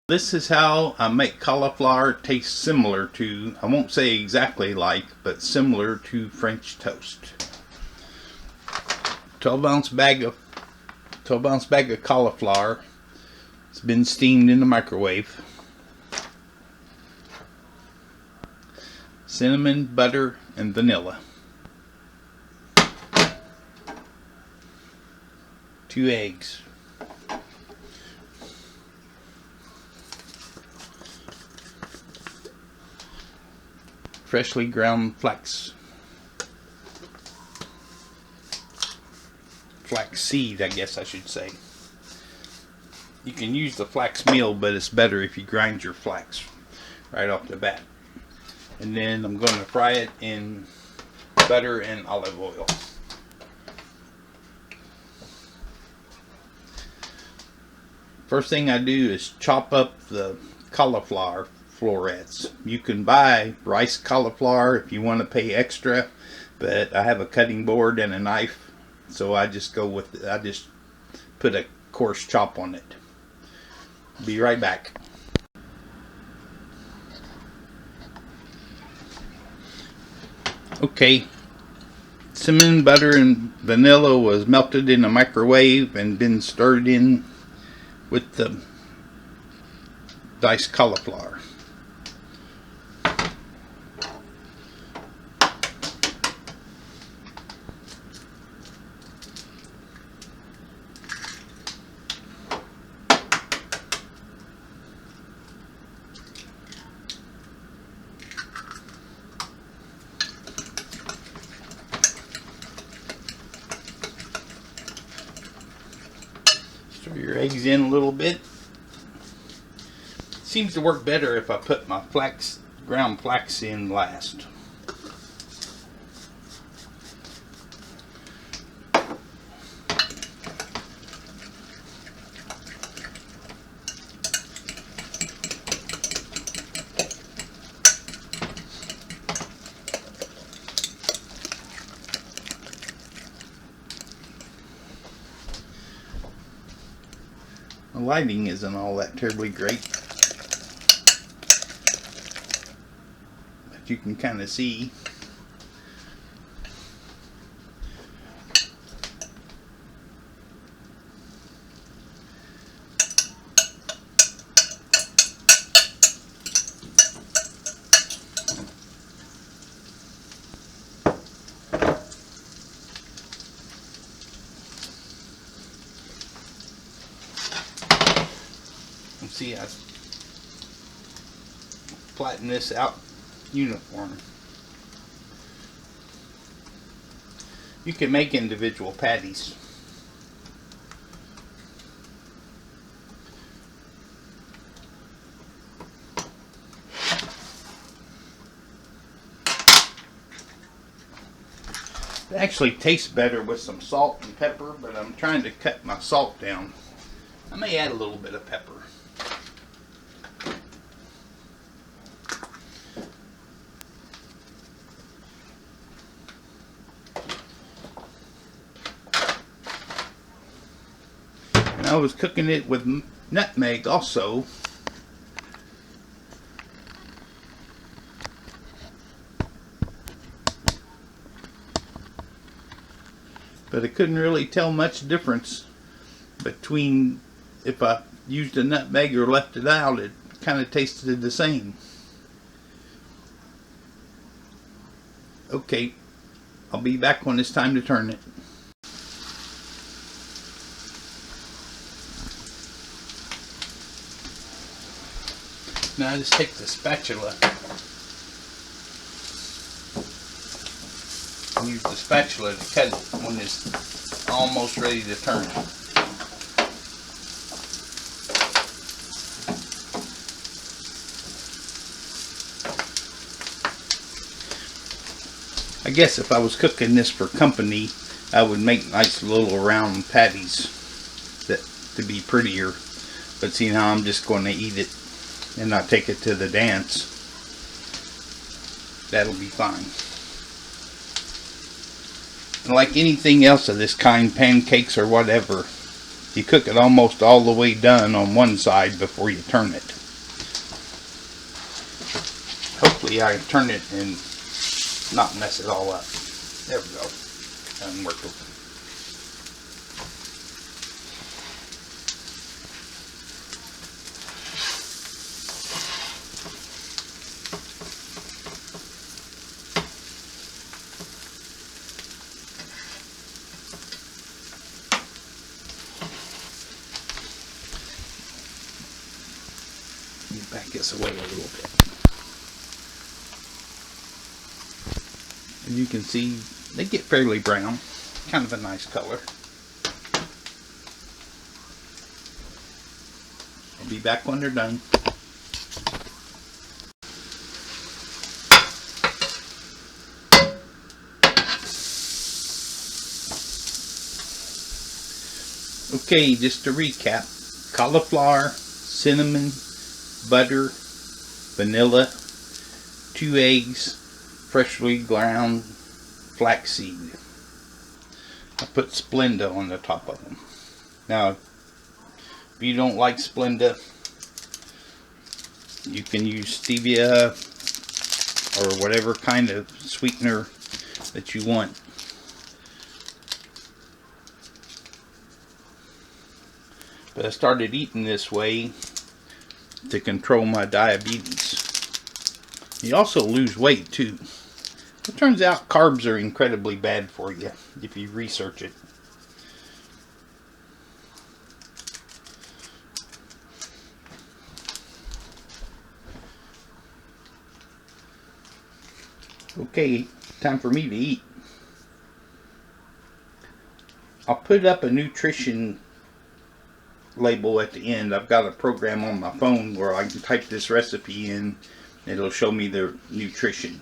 This is how I make cauliflower taste similar to, I won't say exactly like, but similar to French toast. 12-ounce bag of cauliflower. It's been steamed in the microwave. Cinnamon, butter, and vanilla. 2 eggs. Freshly ground flax seed, I guess I should say. You can use the flax meal, but it's better if you grind your flax right off the bat. And then I'm going to fry it in butter and olive oil. First thing I do is chop up the cauliflower florets. You can buy rice cauliflower if you want to pay extra, but I have a cutting board and a knife, so I just go with it. I just put a coarse chop on it. Be right back. Okay, cinnamon, butter, and vanilla was melted in the microwave and been stirred in with the diced cauliflower. Stir your eggs in a little bit. Seems to work better if I put my ground flax in last. The lighting isn't all that terribly great, but you can kind of see. See, I flatten this out uniform. You can make individual patties. It actually tastes better with some salt and pepper, but I'm trying to cut my salt down. I may add a little bit of pepper. And I was cooking it with nutmeg also. But I couldn't really tell much difference between if I used a nutmeg or left it out. It kind of tasted the same. Okay, I'll be back when it's time to turn it. Now I just take the spatula and use the spatula to cut it when it's almost ready to turn. I guess if I was cooking this for company, I would make nice little round patties to be prettier. But see, now I'm just going to eat it and not take it to the dance. That'll be fine. And like anything else of this kind, pancakes or whatever, You cook it almost all the way done on one side before you turn it. Hopefully I can turn it and not mess it all up. There we go. Doesn't work. Back this away a little bit. As you can see, they get fairly brown. Kind of a nice color. I'll be back when they're done. Okay, just to recap: cauliflower, cinnamon, butter, vanilla, 2 eggs, freshly ground flaxseed. I put Splenda on the top of them. Now, if you don't like Splenda, you can use stevia or whatever kind of sweetener that you want. But I started eating this way to control my diabetes. You also lose weight too. It turns out carbs are incredibly bad for you if you research it. Okay, time for me to eat. I'll put up a nutrition label at the end. I've got a program on my phone where I can type this recipe in. It'll show me the nutrition.